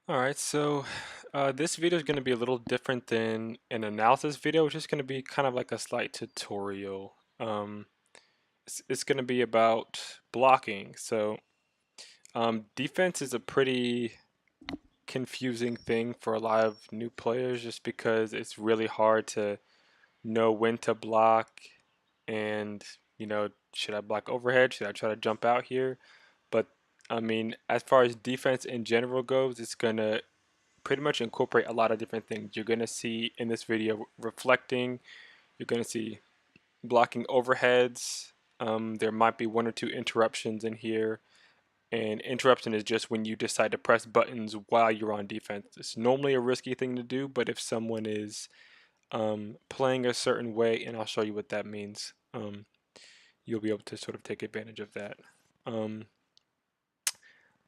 Alright, so this video is going to be a little different than an analysis video, which is going to be kind of like a slight tutorial. It's going to be about blocking. So defense is a pretty confusing thing for a lot of new players just because it's really hard to know when to block and, should I block overhead? Should I try to jump out here? But I mean, as far as defense in general goes, it's going to pretty much incorporate a lot of different things. You're going to see in this video reflecting, you're going to see blocking overheads. There might be one or two interruptions in here. And interruption is just when you decide to press buttons while you're on defense. It's normally a risky thing to do, but if someone is playing a certain way, and I'll show you what that means, you'll be able to sort of take advantage of that.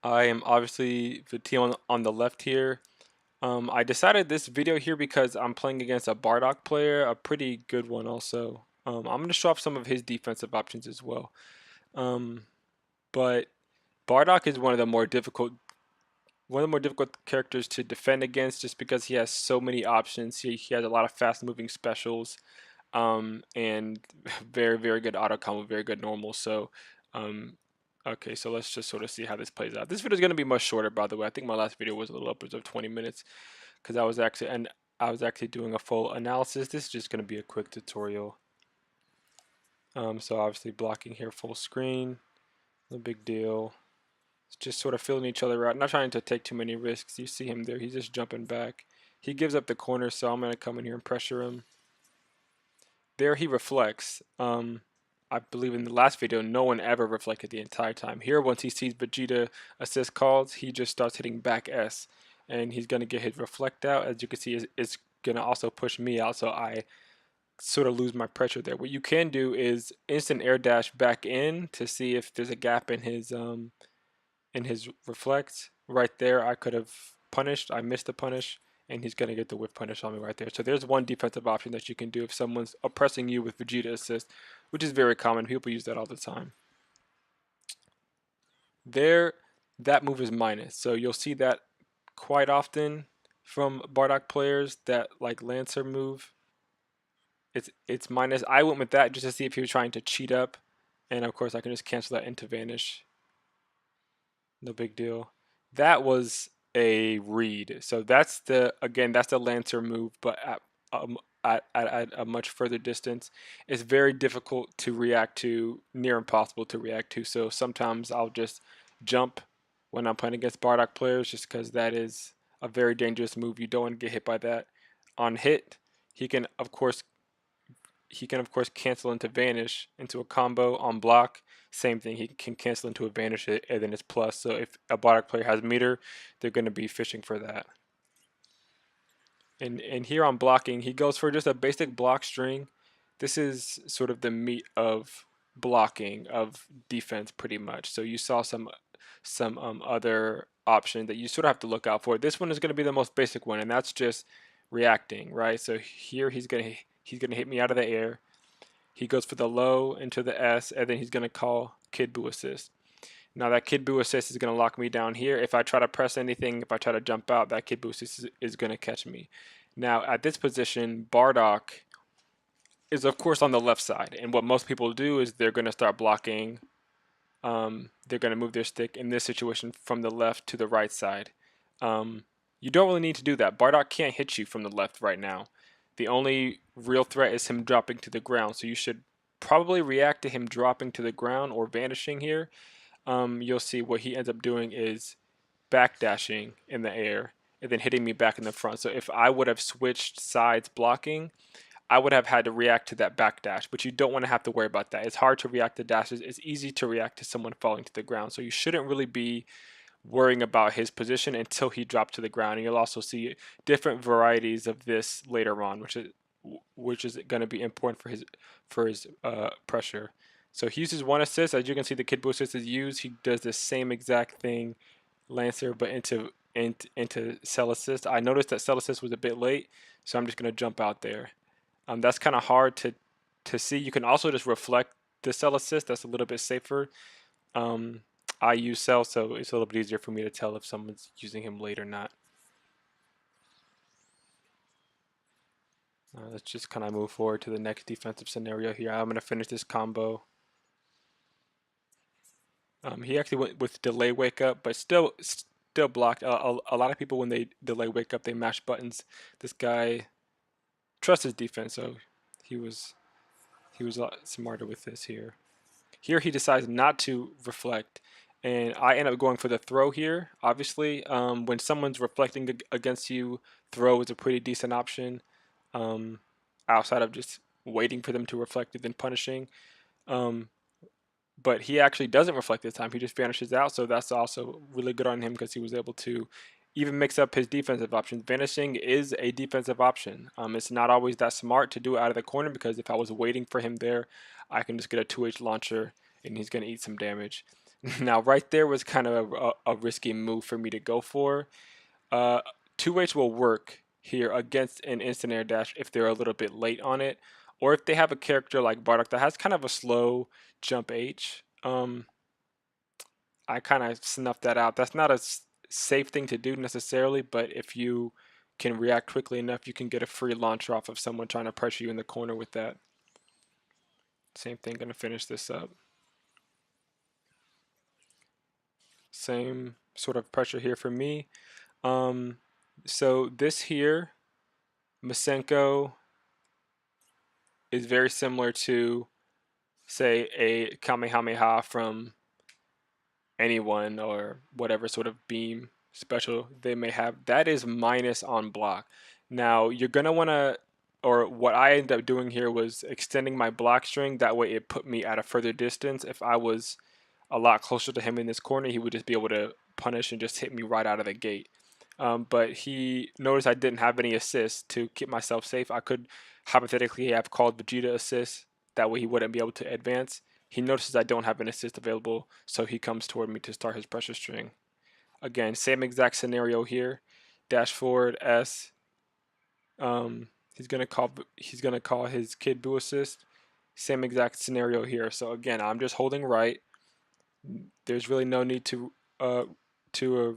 I am obviously the team on the left here. I decided this video here because I'm playing against a Bardock player, a pretty good one also. I'm going to show off some of his defensive options as well. But Bardock is one of the more difficult characters to defend against just because he has so many options. He has a lot of fast moving specials, and very, very good auto combo, very good normal. So okay, so let's just sort of see how this plays out. This video is going to be much shorter, by the way. I think my last video was a little upwards of 20 minutes because I was actually doing a full analysis. This is just going to be a quick tutorial. So obviously blocking here full screen, no big deal. It's just sort of filling each other out, not trying to take too many risks. You see him there, he's just jumping back. He gives up the corner, so I'm going to come in here and pressure him. There he reflects. I believe in the last video, no one ever reflected the entire time. Here, once he sees Vegeta assist calls, he just starts hitting back S. And he's going to get his reflect out. As you can see, it's going to also push me out, so I sort of lose my pressure there. What you can do is instant air dash back in to see if there's a gap in his reflect. Right there, I could have punished. I missed the punish, and he's going to get the whiff punish on me right there. So there's one defensive option that you can do if someone's oppressing you with Vegeta assist, which is very common. People use that all the time. There, that move is minus. So you'll see that quite often from Bardock players, that like Lancer move. It's minus. I went with that just to see if he was trying to cheat up, and of course I can just cancel that into vanish. No big deal. That was a read. So that's that's the Lancer move, but at a much further distance. It's very difficult to react to, near impossible to react to. So sometimes I'll just jump when I'm playing against Bardock players just because that is a very dangerous move. You don't want to get hit by that. On hit, he can of course cancel into vanish into a combo. On block, same thing, he can cancel into a vanish and then it's plus. So if a Bardock player has meter, they're going to be fishing for that. And here on blocking, he goes for just a basic block string. This is sort of the meat of blocking, of defense pretty much. So you saw some other option that you sort of have to look out for. This one is going to be the most basic one, and that's just reacting, right? So here he's gonna hit me out of the air. He goes for the low into the S, and then he's gonna call Kid Buu assist. Now that Kid Buu assist is gonna lock me down here. If I try to press anything, if I try to jump out, that Kid Buu assist is gonna catch me. Now at this position, Bardock is of course on the left side, and what most people do is they're gonna start blocking. They're gonna move their stick in this situation from the left to the right side. You don't really need to do that. Bardock can't hit you from the left right now. The only real threat is him dropping to the ground, so you should probably react to him dropping to the ground or vanishing here. You'll see what he ends up doing is backdashing in the air and then hitting me back in the front. So if I would have switched sides blocking, I would have had to react to that backdash, but you don't want to have to worry about that. It's hard to react to dashes. It's easy to react to someone falling to the ground. So you shouldn't really be worrying about his position until he dropped to the ground. And you'll also see different varieties of this later on, which is going to be important for his pressure. So he uses one assist. As you can see, the Kid Buu assist is used. He does the same exact thing, Lancer, but into Cell assist. I noticed that Cell assist was a bit late, so I'm just going to jump out there. That's kind of hard to see. You can also just reflect the Cell assist. That's a little bit safer. I use Cell, so it's a little bit easier for me to tell if someone's using him late or not. Let's just kind of move forward to the next defensive scenario here. I'm going to finish this combo. He actually went with delay wake up, but still blocked. A lot of people, when they delay wake up, they mash buttons. This guy trusts his defense, so he was a lot smarter with this here. Here he decides not to reflect, and I end up going for the throw here. Obviously, when someone's reflecting against you, throw is a pretty decent option, um, outside of just waiting for them to reflect and then punishing. Um, but he actually doesn't reflect this time. He just vanishes out, so that's also really good on him because he was able to even mix up his defensive options. Vanishing is a defensive option. It's not always that smart to do it out of the corner because if I was waiting for him there, I can just get a 2H launcher and he's going to eat some damage. Now, right there was kind of a risky move for me to go for. Uh, 2H will work here against an instant air dash if they're a little bit late on it, or if they have a character like Bardock that has kind of a slow jump H. I kind of snuffed that out. That's not a safe thing to do necessarily, but if you can react quickly enough, you can get a free launcher off of someone trying to pressure you in the corner with that. Same thing, gonna finish this up. Same sort of pressure here for me. So this here, Masenko, is very similar to, say, a Kamehameha from anyone or whatever sort of beam special they may have. That is minus on block. Now you're gonna wanna, or what I ended up doing here was extending my block string. That way it put me at a further distance. If I was a lot closer to him in this corner, he would just be able to punish and just hit me right out of the gate. But he noticed I didn't have any assists to keep myself safe. I could hypothetically have called Vegeta assist. That way he wouldn't be able to advance. He notices I don't have an assist available, so he comes toward me to start his pressure string. Again, same exact scenario here. Dash forward S. He's gonna call his Kid Buu assist. Same exact scenario here. So again, I'm just holding right. There's really no need to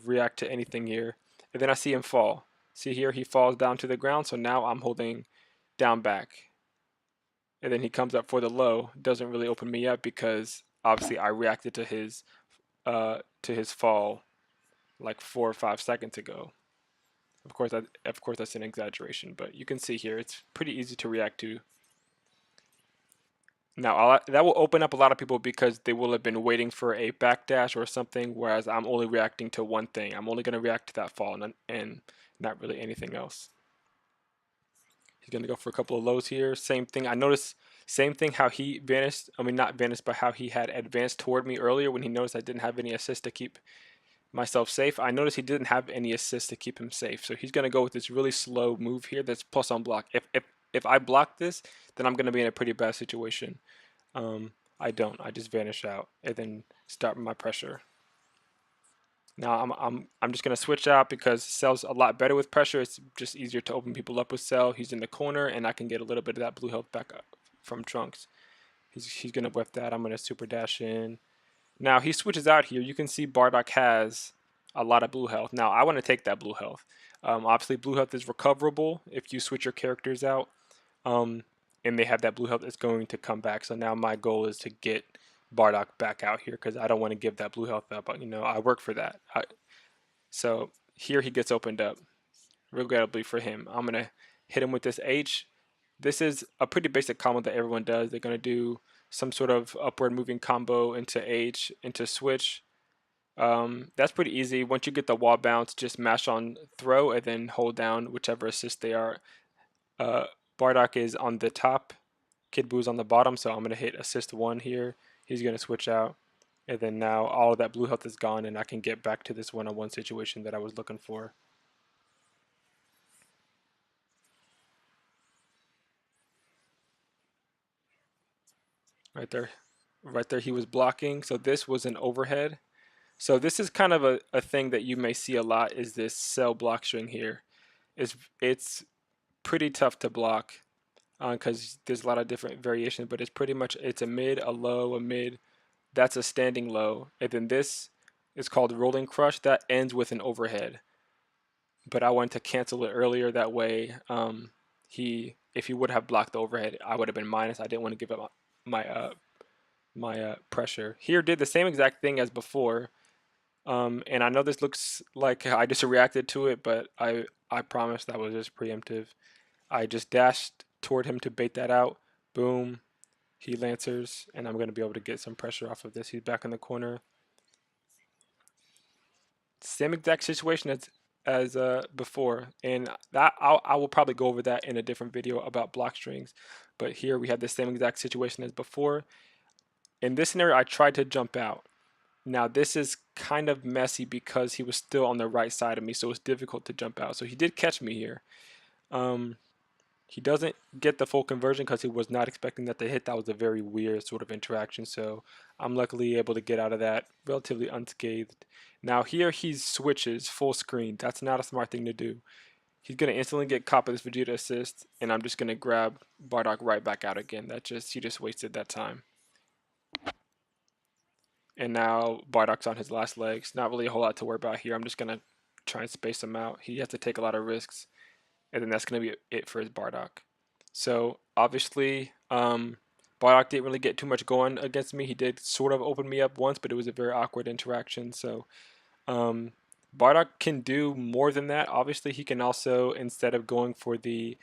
react to anything here. And then I see him fall. See here, he falls down to the ground. So now I'm holding down back. And then he comes up for the low. Doesn't really open me up because obviously I reacted to his fall like 4 or 5 seconds ago. Of course, that's an exaggeration, but you can see here it's pretty easy to react to. Now that will open up a lot of people because they will have been waiting for a backdash or something, whereas I'm only reacting to one thing. I'm only going to react to that fall and not really anything else. He's going to go for a couple of lows here. Same thing. I noticed same thing how he vanished. I mean, not vanished, but how he had advanced toward me earlier when he noticed I didn't have any assist to keep myself safe. I noticed he didn't have any assist to keep him safe. So he's going to go with this really slow move here that's plus on block. If I block this, then I'm going to be in a pretty bad situation. I don't. I just vanish out and then start my pressure. Now I'm just gonna switch out because Cell's a lot better with pressure. It's just easier to open people up with Cell. He's in the corner and I can get a little bit of that blue health back up from Trunks. He's gonna whip that. I'm gonna super dash in. Now he switches out here. You can see Bardock has a lot of blue health. Now I want to take that blue health. Obviously blue health is recoverable if you switch your characters out. And they have that blue health that's going to come back. So now my goal is to get Bardock back out here because I don't want to give that blue health up. But, I work for that. So here he gets opened up, regrettably for him. I'm going to hit him with this H. This is a pretty basic combo that everyone does. They're going to do some sort of upward moving combo into H, into switch. That's pretty easy. Once you get the wall bounce, just mash on throw and then hold down whichever assist they are. Bardock is on the top, Kid Buu's on the bottom, so I'm going to hit assist 1 here. He's going to switch out, and then now all of that blue health is gone, and I can get back to this one-on-one situation that I was looking for. Right there he was blocking, so this was an overhead. So this is kind of a thing that you may see a lot is this cell block string here. It's pretty tough to block because there's a lot of different variations, but it's a mid, a low, a mid. That's a standing low, and then this is called rolling crush. That ends with an overhead, but I wanted to cancel it earlier. That way, he if he would have blocked the overhead, I would have been minus. I didn't want to give up my pressure. Here did the same exact thing as before. And I know this looks like I just reacted to it, but I promise that was just preemptive. I just dashed toward him to bait that out. Boom. He lancers, and I'm going to be able to get some pressure off of this. He's back in the corner. Same exact situation as before, and that I will probably go over that in a different video about block strings. But here we had the same exact situation as before. In this scenario, I tried to jump out. Now this is kind of messy because he was still on the right side of me, so it's difficult to jump out. So he did catch me here. Um, he doesn't get the full conversion because he was not expecting that to hit. That was a very weird sort of interaction. So I'm luckily able to get out of that relatively unscathed. Now here he switches full screen. That's not a smart thing to do. He's going to instantly get caught by this Vegeta assist, and I'm just going to grab Bardock right back out again. He just wasted that time. And now Bardock's on his last legs. Not really a whole lot to worry about here. I'm just going to try and space him out. He has to take a lot of risks. And then that's going to be it for his Bardock. So obviously, Bardock didn't really get too much going against me. He did sort of open me up once, but it was a very awkward interaction. So Bardock can do more than that. Obviously, he can also, instead of going for the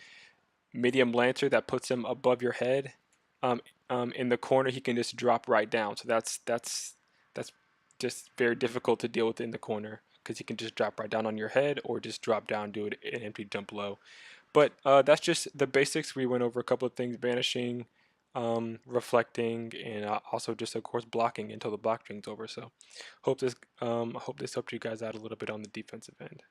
medium lancer that puts him above your head, in the corner, he can just drop right down. So that's just very difficult to deal with in the corner because he can just drop right down on your head or just drop down, do an empty jump low. But that's just the basics. We went over a couple of things: banishing, reflecting, and also just of course blocking until the block string's over. So hope this helped you guys out a little bit on the defensive end.